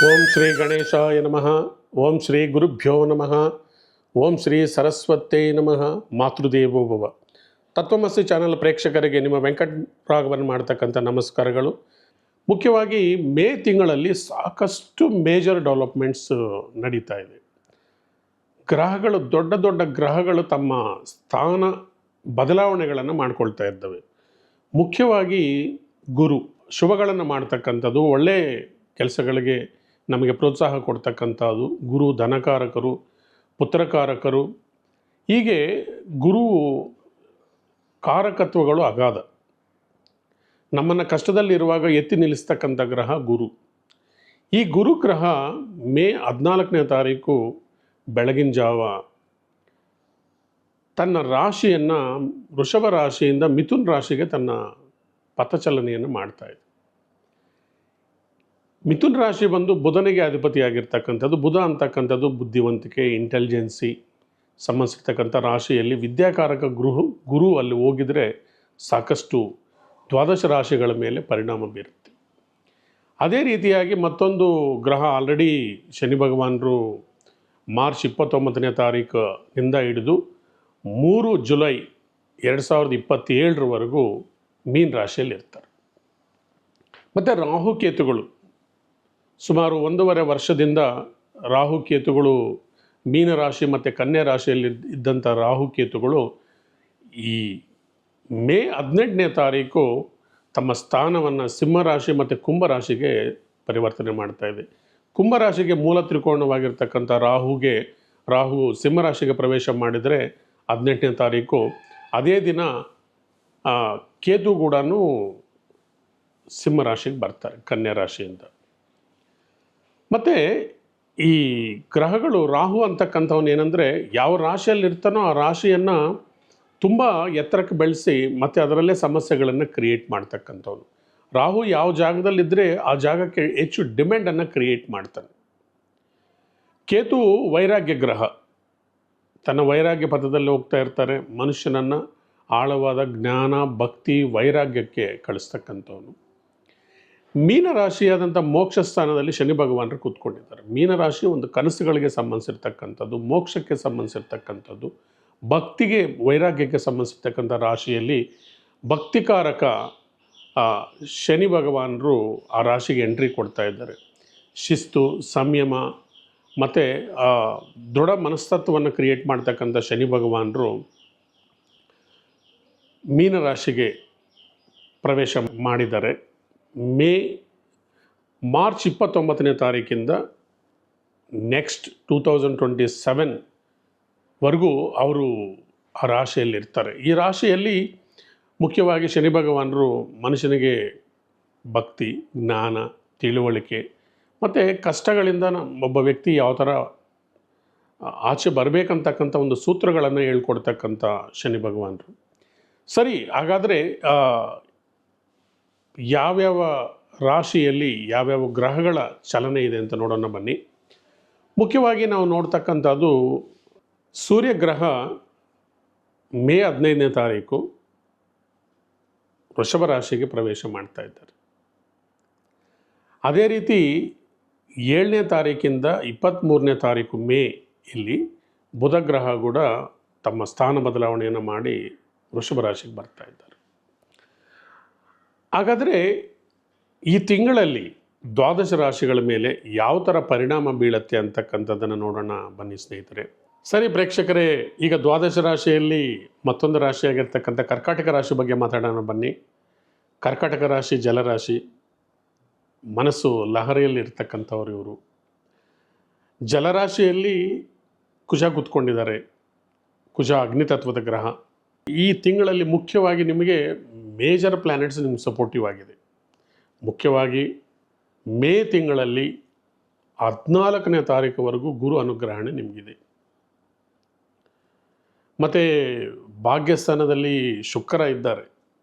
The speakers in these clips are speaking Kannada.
ಓಂ ಶ್ರೀ ಗಣೇಶಾಯ ನಮಃ. ಓಂ ಶ್ರೀ ಗುರುಭ್ಯೋ ನಮಃ. ಓಂ ಶ್ರೀ ಸರಸ್ವತೇ ನಮಃ. ಮಾತೃದೇವೋ ಭವ. ತತ್ವಮಸಿ ಚಾನಲ್ ಪ್ರೇಕ್ಷಕರಿಗೆ ನಿಮ್ಮ ವೆಂಕಟರಾಘವನ್ ಮಾಡ್ತಕ್ಕಂಥ ನಮಸ್ಕಾರಗಳು. ಮುಖ್ಯವಾಗಿ ಮೇ ತಿಂಗಳಲ್ಲಿ ಸಾಕಷ್ಟು ಮೇಜರ್ ಡೆವಲಪ್ಮೆಂಟ್ಸ್ ನಡೀತಾ ಇದೆ. ಗ್ರಹಗಳು ದೊಡ್ಡ ದೊಡ್ಡ ಗ್ರಹಗಳು ತಮ್ಮ ಸ್ಥಾನ ಬದಲಾವಣೆಗಳನ್ನು ಮಾಡ್ಕೊಳ್ತಾ ಇದ್ದಾವೆ. ಮುಖ್ಯವಾಗಿ ಗುರು ಶುಭಗಳನ್ನು ಮಾಡ್ತಕ್ಕಂಥದ್ದು, ಒಳ್ಳೆಯ ಕೆಲಸಗಳಿಗೆ ನಮಗೆ ಪ್ರೋತ್ಸಾಹ ಕೊಡ್ತಕ್ಕಂಥದ್ದು. ಗುರು ಧನಕಾರಕರು, ಪುತ್ರಕಾರಕರು, ಹೀಗೆ ಗುರು ಕಾರಕತ್ವಗಳು ಅಗಾಧ. ನಮ್ಮನ್ನು ಕಷ್ಟದಲ್ಲಿರುವಾಗ ಎತ್ತಿ ನಿಲ್ಲಿಸ್ತಕ್ಕಂಥ ಗ್ರಹ ಗುರು. ಈ ಗುರು ಗ್ರಹ ಮೇ 14ನೇ ತಾರೀಕು ಬೆಳಗಿನ ಜಾವ ತನ್ನ ರಾಶಿಯನ್ನು ವೃಷಭ ರಾಶಿಯಿಂದ ಮಿಥುನ್ ರಾಶಿಗೆ ತನ್ನ ಪಥಚಲನೆಯನ್ನು ಮಾಡ್ತಾ ಇದೆ. ಮಿಥುನ್ ರಾಶಿ ಬಂದು ಬುಧನಿಗೆ ಅಧಿಪತಿಯಾಗಿರ್ತಕ್ಕಂಥದ್ದು. ಬುಧ ಅಂತಕ್ಕಂಥದ್ದು ಬುದ್ಧಿವಂತಿಕೆ, ಇಂಟೆಲಿಜೆನ್ಸಿ ಸಂಬಂಧಿಸಿರ್ತಕ್ಕಂಥ ರಾಶಿಯಲ್ಲಿ ವಿದ್ಯಾಕಾರಕ ಗುರು ಅಲ್ಲಿ ಹೋಗಿದರೆ ಸಾಕಷ್ಟು ದ್ವಾದಶ ರಾಶಿಗಳ ಮೇಲೆ ಪರಿಣಾಮ ಬೀರುತ್ತೆ. ಅದೇ ರೀತಿಯಾಗಿ ಮತ್ತೊಂದು ಗ್ರಹ ಆಲ್ರೆಡಿ ಶನಿ ಭಗವಾನರು ಮಾರ್ಚ್ 29ನೇ ತಾರೀಕಿನಿಂದ ಹಿಡಿದು 3 ಜುಲೈ 2027ರವರೆಗೂ ಮೀನ ರಾಶಿಯಲ್ಲಿ ಇರ್ತಾರೆ. ಮತ್ತು ರಾಹುಕೇತುಗಳು ಸುಮಾರು 1.5 ವರ್ಷದಿಂದ ರಾಹುಕೇತುಗಳು ಮೀನರಾಶಿ ಮತ್ತು ಕನ್ಯಾ ರಾಶಿಯಲ್ಲಿ ಇದ್ದಂಥ ರಾಹುಕೇತುಗಳು ಈ ಮೇ 18ನೇ ತಾರೀಕು ತಮ್ಮ ಸ್ಥಾನವನ್ನು ಸಿಂಹರಾಶಿ ಮತ್ತು ಕುಂಭರಾಶಿಗೆ ಪರಿವರ್ತನೆ ಮಾಡ್ತಾ ಇದೆ. ಕುಂಭರಾಶಿಗೆ ಮೂಲ ತ್ರಿಕೋಣವಾಗಿರ್ತಕ್ಕಂಥ ರಾಹು ಸಿಂಹರಾಶಿಗೆ ಪ್ರವೇಶ ಮಾಡಿದರೆ 18ನೇ ತಾರೀಕು, ಅದೇ ದಿನ ಕೇತು ಕೂಡ ಸಿಂಹರಾಶಿಗೆ ಬರ್ತಾರೆ ಕನ್ಯಾ ರಾಶಿಯಿಂದ. ಮತ್ತು ಈ ಗ್ರಹಗಳು ರಾಹು ಅಂತಕ್ಕಂಥವನು ಏನಂದರೆ, ಯಾವ ರಾಶಿಯಲ್ಲಿ ಇರ್ತಾನೋ ಆ ರಾಶಿಯನ್ನು ತುಂಬ ಎತ್ತರಕ್ಕೆ ಬೆಳೆಸಿ ಮತ್ತು ಅದರಲ್ಲೇ ಸಮಸ್ಯೆಗಳನ್ನು ಕ್ರಿಯೇಟ್ ಮಾಡ್ತಕ್ಕಂಥವನು. ರಾಹು ಯಾವ ಜಾಗದಲ್ಲಿದ್ದರೆ ಆ ಜಾಗಕ್ಕೆ ಹೆಚ್ಚು ಡಿಮ್ಯಾಂಡನ್ನು ಕ್ರಿಯೇಟ್ ಮಾಡ್ತಾನೆ. ಕೇತು ವೈರಾಗ್ಯ ಗ್ರಹ, ತನ್ನ ವೈರಾಗ್ಯ ಪಥದಲ್ಲಿ ಹೋಗ್ತಾ ಇರ್ತಾರೆ. ಮನುಷ್ಯನನ್ನು ಆಳವಾದ ಜ್ಞಾನ, ಭಕ್ತಿ, ವೈರಾಗ್ಯಕ್ಕೆ ಕಳಿಸ್ತಕ್ಕಂಥವನು. ಮೀನರಾಶಿಯಾದಂಥ ಮೋಕ್ಷ ಸ್ಥಾನದಲ್ಲಿ ಶನಿ ಭಗವಾನರು ಕೂತ್ಕೊಂಡಿದ್ದಾರೆ. ಮೀನರಾಶಿ ಒಂದು ಕನಸುಗಳಿಗೆ ಸಂಬಂಧಿಸಿರ್ತಕ್ಕಂಥದ್ದು, ಮೋಕ್ಷಕ್ಕೆ ಸಂಬಂಧಿಸಿರ್ತಕ್ಕಂಥದ್ದು, ಭಕ್ತಿಗೆ, ವೈರಾಗ್ಯಕ್ಕೆ ಸಂಬಂಧಿಸಿರ್ತಕ್ಕಂಥ ರಾಶಿಯಲ್ಲಿ ಭಕ್ತಿಕಾರಕ ಶನಿ ಭಗವಾನರು ಆ ರಾಶಿಗೆ ಎಂಟ್ರಿ ಕೊಡ್ತಾ ಇದ್ದಾರೆ. ಶಿಸ್ತು, ಸಂಯಮ ಮತ್ತು ದೃಢ ಮನಸ್ತತ್ವವನ್ನು ಕ್ರಿಯೇಟ್ ಮಾಡ್ತಕ್ಕಂಥ ಶನಿ ಭಗವಾನರು ಮೀನರಾಶಿಗೆ ಪ್ರವೇಶ ಮಾಡಿದ್ದಾರೆ. ಮಾರ್ಚ್ 29ನೇ ತಾರೀಕಿಂದ ನೆಕ್ಸ್ಟ್ 2027ವರೆಗೂ ಅವರು ಆ ರಾಶಿಯಲ್ಲಿರ್ತಾರೆ. ಈ ರಾಶಿಯಲ್ಲಿ ಮುಖ್ಯವಾಗಿ ಶನಿ ಭಗವಾನರು ಮನುಷ್ಯನಿಗೆ ಭಕ್ತಿ, ಜ್ಞಾನ, ತಿಳುವಳಿಕೆ ಮತ್ತು ಕಷ್ಟಗಳಿಂದ ಒಬ್ಬ ವ್ಯಕ್ತಿ ಯಾವ ಥರ ಆಚೆ ಬರಬೇಕಂತಕ್ಕಂಥ ಒಂದು ಸೂತ್ರಗಳನ್ನು ಹೇಳ್ಕೊಡ್ತಕ್ಕಂಥ ಶನಿ ಭಗವಾನರು. ಸರಿ, ಹಾಗಾದರೆ ಯಾವ್ಯಾವ ರಾಶಿಯಲ್ಲಿ ಯಾವ್ಯಾವ ಗ್ರಹಗಳ ಚಲನೆ ಇದೆ ಅಂತ ನೋಡೋಣ ಬನ್ನಿ. ಮುಖ್ಯವಾಗಿ ನಾವು ನೋಡ್ತಕ್ಕಂಥದ್ದು ಸೂರ್ಯಗ್ರಹ ಮೇ 15ನೇ ತಾರೀಕು ವೃಷಭ ರಾಶಿಗೆ ಪ್ರವೇಶ ಮಾಡ್ತಾ ಇದ್ದಾರೆ. ಅದೇ ರೀತಿ 7ನೇ ತಾರೀಕಿಂದ 23ನೇ ತಾರೀಕು ಮೇ ಇಲ್ಲಿ ಬುಧ ಗ್ರಹ ಕೂಡ ತಮ್ಮ ಸ್ಥಾನ ಬದಲಾವಣೆಯನ್ನು ಮಾಡಿ ವೃಷಭ ರಾಶಿಗೆ ಬರ್ತಾ ಇದ್ದಾರೆ. ಹಾಗಾದರೆ ಈ ತಿಂಗಳಲ್ಲಿ ದ್ವಾದಶ ರಾಶಿಗಳ ಮೇಲೆ ಯಾವ ಥರ ಪರಿಣಾಮ ಬೀಳುತ್ತೆ ಅಂತಕ್ಕಂಥದ್ದನ್ನು ನೋಡೋಣ ಬನ್ನಿ ಸ್ನೇಹಿತರೆ. ಸರಿ ಪ್ರೇಕ್ಷಕರೇ, ಈಗ ದ್ವಾದಶ ರಾಶಿಯಲ್ಲಿ ಮತ್ತೊಂದು ರಾಶಿಯಾಗಿರ್ತಕ್ಕಂಥ ಕರ್ಕಾಟಕ ರಾಶಿ ಬಗ್ಗೆ ಮಾತಾಡೋಣ ಬನ್ನಿ. ಕರ್ಕಾಟಕ ರಾಶಿ ಜಲರಾಶಿ, ಮನಸ್ಸು ಲಹರಿಯಲ್ಲಿರ್ತಕ್ಕಂಥವ್ರು ಇವರು. ಜಲರಾಶಿಯಲ್ಲಿ ಕುಜ ಕೂತ್ಕೊಂಡಿದ್ದಾರೆ. ಕುಜ ಅಗ್ನಿತತ್ವದ ಗ್ರಹ. ಈ ತಿಂಗಳಲ್ಲಿ ಮುಖ್ಯವಾಗಿ ನಿಮಗೆ ಮೇಜರ್ ಪ್ಲ್ಯಾನೆಟ್ಸ್ ನಿಮ್ಗೆ ಸಪೋರ್ಟಿವ್ ಆಗಿದೆ. ಮುಖ್ಯವಾಗಿ ಮೇ ತಿಂಗಳಲ್ಲಿ 14ನೇ ತಾರೀಕುವರೆಗೂ ಗುರು ಅನುಗ್ರಹಣೆ ನಿಮಗಿದೆ. ಮತ್ತು ಭಾಗ್ಯಸ್ಥಾನದಲ್ಲಿ ಶುಕ್ರ ಇದ್ದಾರೆ.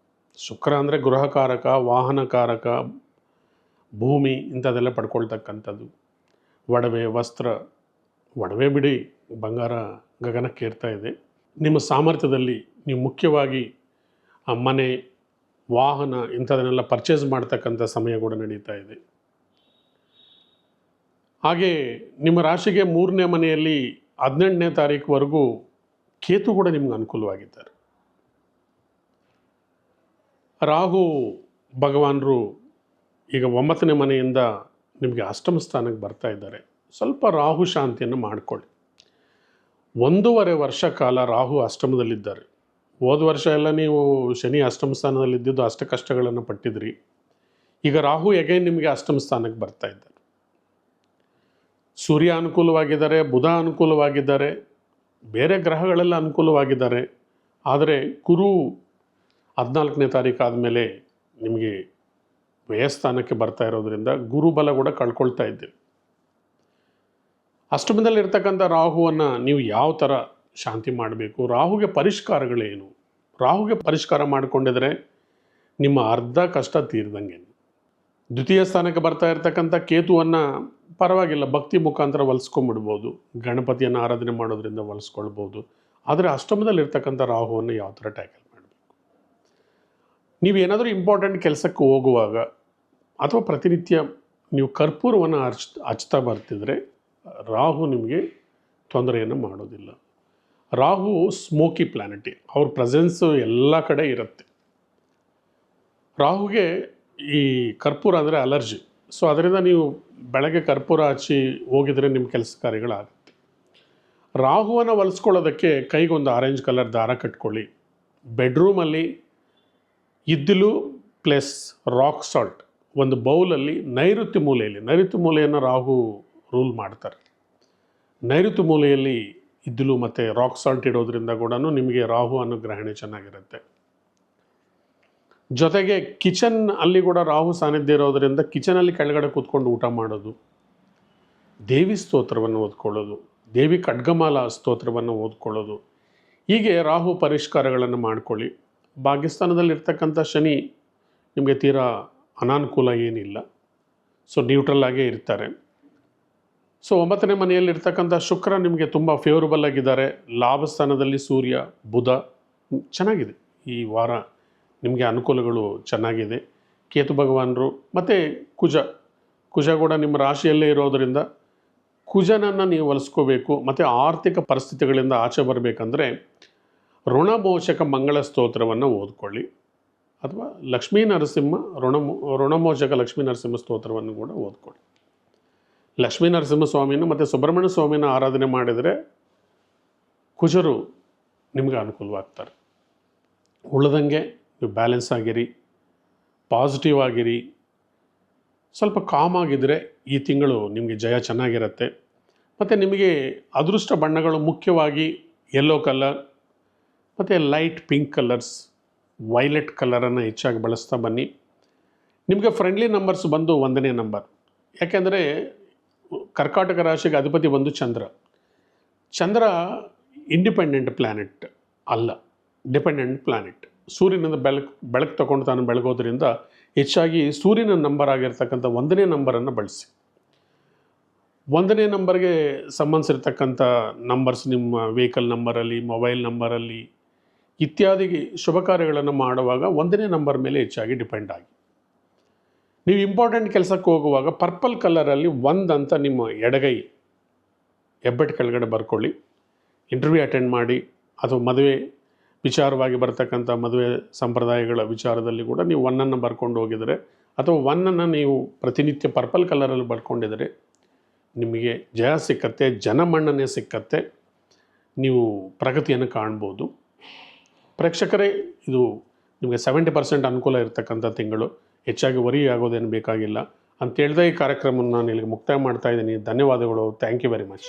ಶುಕ್ರ ಅಂದರೆ ಗೃಹಕಾರಕ, ವಾಹನಕಾರಕ, ಭೂಮಿ ಇಂಥದ್ದೆಲ್ಲ ಪಡ್ಕೊಳ್ತಕ್ಕಂಥದ್ದು. ಒಡವೆ, ವಸ್ತ್ರ, ಒಡವೆ ಬಿಡಿ, ಬಂಗಾರ ಗಗನಕ್ಕೆ ಏರ್ತಾ ಇದೆ. ನಿಮ್ಮ ಸಾಮರ್ಥ್ಯದಲ್ಲಿ ನೀವು ಮುಖ್ಯವಾಗಿ ಮನೆ, ವಾಹನ ಇಂಥದನ್ನೆಲ್ಲ ಪರ್ಚೇಸ್ ಮಾಡ್ತಕ್ಕಂಥ ಸಮಯ ಕೂಡ ನಡೀತಾ ಇದೆ. ಹಾಗೆ ನಿಮ್ಮ ರಾಶಿಗೆ 3ನೇ ಮನೆಯಲ್ಲಿ 18ನೇ ತಾರೀಕುವರೆಗೂ ಕೇತು ಕೂಡ ನಿಮ್ಗೆ ಅನುಕೂಲವಾಗಿದ್ದಾರೆ. ರಾಹು ಭಗವಾನರು ಈಗ 9ನೇ ಮನೆಯಿಂದ ನಿಮಗೆ ಅಷ್ಟಮ ಸ್ಥಾನಕ್ಕೆ ಬರ್ತಾ ಇದ್ದಾರೆ. ಸ್ವಲ್ಪ ರಾಹು ಶಾಂತಿಯನ್ನು ಮಾಡಿಕೊಳ್ಳಿ. 1.5 ವರ್ಷ ಕಾಲ ರಾಹು ಅಷ್ಟಮದಲ್ಲಿದ್ದಾರೆ. ಹೋದ ವರ್ಷ ಎಲ್ಲ ನೀವು ಶನಿ ಅಷ್ಟಮ ಸ್ಥಾನದಲ್ಲಿದ್ದಿದ್ದು ಅಷ್ಟ ಕಷ್ಟಗಳನ್ನು ಪಟ್ಟಿದ್ರಿ. ಈಗ ರಾಹು ಎಗೈನ್ ನಿಮಗೆ ಅಷ್ಟಮ ಸ್ಥಾನಕ್ಕೆ ಬರ್ತಾ ಇದ್ದಾರೆ. ಸೂರ್ಯ ಅನುಕೂಲವಾಗಿದ್ದಾರೆ, ಬುಧ ಅನುಕೂಲವಾಗಿದ್ದಾರೆ, ಬೇರೆ ಗ್ರಹಗಳೆಲ್ಲ ಅನುಕೂಲವಾಗಿದ್ದಾರೆ. ಆದರೆ ಗುರು 14ನೇ ತಾರೀಕು ಆದಮೇಲೆ ನಿಮಗೆ ವ್ಯಯಸ್ಥಾನಕ್ಕೆ ಬರ್ತಾ ಇರೋದ್ರಿಂದ ಗುರುಬಲ ಕೂಡ ಕಳ್ಕೊಳ್ತಾ ಇದ್ದೀವಿ. ಅಷ್ಟಮದಲ್ಲಿರ್ತಕ್ಕಂಥ ರಾಹುವನ್ನು ನೀವು ಯಾವ ಥರ ಶಾಂತಿ ಮಾಡಬೇಕು, ರಾಹುಗೆ ಪರಿಷ್ಕಾರಗಳೇನು, ರಾಹುಗೆ ಪರಿಷ್ಕಾರ ಮಾಡಿಕೊಂಡಿದ್ರೆ ನಿಮ್ಮ ಅರ್ಧ ಕಷ್ಟ ತೀರ್ದಂಗೆ. ದ್ವಿತೀಯ ಸ್ಥಾನಕ್ಕೆ ಬರ್ತಾ ಇರ್ತಕ್ಕಂಥ ಕೇತುವನ್ನು ಪರವಾಗಿಲ್ಲ, ಭಕ್ತಿ ಮುಖಾಂತರ ಹೊಲಿಸ್ಕೊಂಡ್ಬಿಡ್ಬೋದು, ಗಣಪತಿಯನ್ನು ಆರಾಧನೆ ಮಾಡೋದ್ರಿಂದ ಹೊಲಿಸ್ಕೊಳ್ಬೋದು. ಆದರೆ ಅಷ್ಟಮದಲ್ಲಿರ್ತಕ್ಕಂಥ ರಾಹುವನ್ನು ಯಾವ ಥರ ಟ್ಯಾಕಲ್ ಮಾಡಬೇಕು? ನೀವೇನಾದರೂ ಇಂಪಾರ್ಟೆಂಟ್ ಕೆಲಸಕ್ಕೆ ಹೋಗುವಾಗ ಅಥವಾ ಪ್ರತಿನಿತ್ಯ ನೀವು ಕರ್ಪೂರವನ್ನು ಹಚ್ತಾ ಬರ್ತಿದ್ರೆ ರಾಹು ನಿಮಗೆ ತೊಂದರೆಯನ್ನು ಮಾಡೋದಿಲ್ಲ. ರಾಹು ಸ್ಮೋಕಿ ಪ್ಲ್ಯಾನೆಟ್, ಅವ್ರ ಪ್ರೆಸೆನ್ಸು ಎಲ್ಲ ಕಡೆ ಇರುತ್ತೆ. ರಾಹುಗೆ ಈ ಕರ್ಪೂರ ಅಂದರೆ ಅಲರ್ಜಿ. ಸೊ ಅದರಿಂದ ನೀವು ಬೆಳಗ್ಗೆ ಕರ್ಪೂರ ಹಚ್ಚಿ ಹೋಗಿದರೆ ನಿಮ್ಮ ಕೆಲಸ ಕಾರ್ಯಗಳಾಗುತ್ತೆ. ರಾಹುವನ್ನು ಹೊಲಿಸ್ಕೊಳ್ಳೋದಕ್ಕೆ ಕೈಗೊಂದು ಆರೆಂಜ್ ಕಲರ್ ದಾರ ಕಟ್ಕೊಳ್ಳಿ. ಬೆಡ್ರೂಮಲ್ಲಿ ಇದ್ದಿಲು ಪ್ಲಸ್ ರಾಕ್ ಸಾಲ್ಟ್ ಒಂದು ಬೌಲಲ್ಲಿ ನೈಋತ್ಯ ಮೂಲೆಯನ್ನು ರಾಹು ರೂಲ್ ಮಾಡ್ತಾರೆ. ನೈಋತ್ಯ ಮೂಲೆಯಲ್ಲಿ ಇದ್ದಿಲು ಮತ್ತು ರಾಕ್ ಸಾಲ್ಟ್ ಇಡೋದ್ರಿಂದ ಕೂಡ ನಿಮಗೆ ರಾಹು ಅನುಗ್ರಹಣೆ ಚೆನ್ನಾಗಿರುತ್ತೆ. ಜೊತೆಗೆ ಕಿಚನ್ ಅಲ್ಲಿ ಕೂಡ ರಾಹು ಸಾನ್ನಿಧ್ಯ ಇರೋದರಿಂದ ಕಿಚನಲ್ಲಿ ಕೆಳಗಡೆ ಕೂತ್ಕೊಂಡು ಊಟ ಮಾಡೋದು, ದೇವಿ ಸ್ತೋತ್ರವನ್ನು ಓದ್ಕೊಳ್ಳೋದು, ದೇವಿ ಖಡ್ಗಮಾಲ ಸ್ತೋತ್ರವನ್ನು ಓದ್ಕೊಳ್ಳೋದು, ಹೀಗೆ ರಾಹು ಪರಿಷ್ಕಾರಗಳನ್ನು ಮಾಡ್ಕೊಳ್ಳಿ. ಭಾಗ್ಯಸ್ಥಾನದಲ್ಲಿರ್ತಕ್ಕಂಥ ಶನಿ ನಿಮಗೆ ತೀರಾ ಅನಾನುಕೂಲ ಏನಿಲ್ಲ. ಸೊ ನ್ಯೂಟ್ರಲ್ ಆಗೇ ಇರ್ತಾರೆ. ಸೊ 9ನೇ ಮನೆಯಲ್ಲಿರ್ತಕ್ಕಂಥ ಶುಕ್ರ ನಿಮಗೆ ತುಂಬ ಫೇವರಬಲ್ ಆಗಿದ್ದಾರೆ. ಲಾಭ ಸ್ಥಾನದಲ್ಲಿ ಸೂರ್ಯ, ಬುಧ ಚೆನ್ನಾಗಿದೆ. ಈ ವಾರ ನಿಮಗೆ ಅನುಕೂಲಗಳು ಚೆನ್ನಾಗಿದೆ. ಕೇತು ಭಗವಾನರು ಮತ್ತು ಕುಜ ಕೂಡ ನಿಮ್ಮ ರಾಶಿಯಲ್ಲೇ ಇರೋದರಿಂದ ಕುಜನನ್ನು ನೀವು ಹೊಲಿಸ್ಕೋಬೇಕು. ಮತ್ತು ಆರ್ಥಿಕ ಪರಿಸ್ಥಿತಿಗಳಿಂದ ಆಚೆ ಬರಬೇಕಂದ್ರೆ ಋಣಮೋಚಕ ಮಂಗಳ ಸ್ತೋತ್ರವನ್ನು ಓದ್ಕೊಳ್ಳಿ, ಅಥವಾ ಲಕ್ಷ್ಮೀ ನರಸಿಂಹ ಋಣಮೋಚಕ ಲಕ್ಷ್ಮೀ ನರಸಿಂಹ ಸ್ತೋತ್ರವನ್ನು ಕೂಡ ಓದ್ಕೊಳ್ಳಿ. ಲಕ್ಷ್ಮೀ ನರಸಿಂಹ ಸ್ವಾಮಿಯನ್ನು ಮತ್ತು ಸುಬ್ರಹ್ಮಣ್ಯ ಸ್ವಾಮಿನ ಆರಾಧನೆ ಮಾಡಿದರೆ ಕುಜರು ನಿಮಗೆ ಅನುಕೂಲವಾಗ್ತಾರೆ. ಉಳಿದಂಗೆ ನೀವು ಬ್ಯಾಲೆನ್ಸ್ ಆಗಿರಿ, ಪಾಸಿಟಿವ್ ಆಗಿರಿ, ಸ್ವಲ್ಪ ಕಾಮ್ ಆಗಿದ್ದರೆ ಈ ತಿಂಗಳು ನಿಮಗೆ ಜಯ ಚೆನ್ನಾಗಿರುತ್ತೆ. ಮತ್ತು ನಿಮಗೆ ಅದೃಷ್ಟ ಬಣ್ಣಗಳು ಮುಖ್ಯವಾಗಿ ಯೆಲ್ಲೋ ಕಲರ್ ಮತ್ತು ಲೈಟ್ ಪಿಂಕ್ ಕಲರ್ಸ್, ವೈಲೆಟ್ ಕಲರನ್ನು ಹೆಚ್ಚಾಗಿ ಬಳಸ್ತಾ ಬನ್ನಿ. ನಿಮಗೆ ಫ್ರೆಂಡ್ಲಿ ನಂಬರ್ಸ್ ಬಂದು 1ನೇ ನಂಬರ್. ಯಾಕೆಂದರೆ ಕರ್ಕಾಟಕ ರಾಶಿಗೆ ಅಧಿಪತಿ ಬಂದು ಚಂದ್ರ ಇಂಡಿಪೆಂಡೆಂಟ್ ಪ್ಲ್ಯಾನೆಟ್ ಅಲ್ಲ, ಡಿಪೆಂಡೆಂಟ್ ಪ್ಲ್ಯಾನೆಟ್. ಸೂರ್ಯನಿಂದ ಬೆಳಕು ತಗೊಂಡು ತಾನು ಬೆಳಗೋದ್ರಿಂದ ಹೆಚ್ಚಾಗಿ ಸೂರ್ಯನ ನಂಬರ್ ಆಗಿರ್ತಕ್ಕಂಥ 1ನೇ ನಂಬರನ್ನು ಬಳಸಿ. 1ನೇ ನಂಬರ್ಗೆ ಸಂಬಂಧಿಸಿರ್ತಕ್ಕಂಥ ನಂಬರ್ಸ್ ನಿಮ್ಮ ವೆಹಿಕಲ್ ನಂಬರಲ್ಲಿ, ಮೊಬೈಲ್ ನಂಬರಲ್ಲಿ ಇತ್ಯಾದಿ ಶುಭ ಕಾರ್ಯಗಳನ್ನು ಮಾಡುವಾಗ 1ನೇ ನಂಬರ್ ಮೇಲೆ ಹೆಚ್ಚಾಗಿ ಡಿಪೆಂಡ್ ಆಗಿ. ನೀವು ಇಂಪಾರ್ಟೆಂಟ್ ಕೆಲಸಕ್ಕೆ ಹೋಗುವಾಗ ಪರ್ಪಲ್ ಕಲರಲ್ಲಿ 1 ಅಂತ ನಿಮ್ಮ ಎಡಗೈ ಹೆಬ್ಬೆಟ್ಟು ಕೆಳಗಡೆ ಬರ್ಕೊಳ್ಳಿ. ಇಂಟರ್ವ್ಯೂ ಅಟೆಂಡ್ ಮಾಡಿ ಅಥವಾ ಮದುವೆ ವಿಚಾರವಾಗಿ ಬರ್ತಕ್ಕಂಥ ಮದುವೆ ಸಂಪ್ರದಾಯಗಳ ವಿಚಾರದಲ್ಲಿ ಕೂಡ ನೀವು 1 ಬರ್ಕೊಂಡು ಹೋಗಿದರೆ, ಅಥವಾ 1 ನೀವು ಪ್ರತಿನಿತ್ಯ ಪರ್ಪಲ್ ಕಲರಲ್ಲಿ ಬರ್ಕೊಂಡಿದರೆ ನಿಮಗೆ ಜಯ ಸಿಕ್ಕತ್ತೆ, ಜನಮನ್ನಣೆ ಸಿಕ್ಕತ್ತೆ, ನೀವು ಪ್ರಗತಿಯನ್ನು ಕಾಣ್ಬೋದು. ಪ್ರೇಕ್ಷಕರೇ, ಇದು ನಿಮಗೆ 70% ಅನುಕೂಲ ಇರತಕ್ಕಂಥ ತಿಂಗಳು. ಹೆಚ್ಚಾಗಿ ವರಿ ಆಗೋದೇನು ಬೇಕಾಗಿಲ್ಲ ಅಂತ ಹೇಳ್ದೆ ಈ ಕಾರ್ಯಕ್ರಮವನ್ನು ನಾನು ಇಲ್ಲಿಗೆ ಮುಕ್ತಾಯ ಮಾಡ್ತಾ ಇದ್ದೀನಿ. ಧನ್ಯವಾದಗಳು. Thank you very much.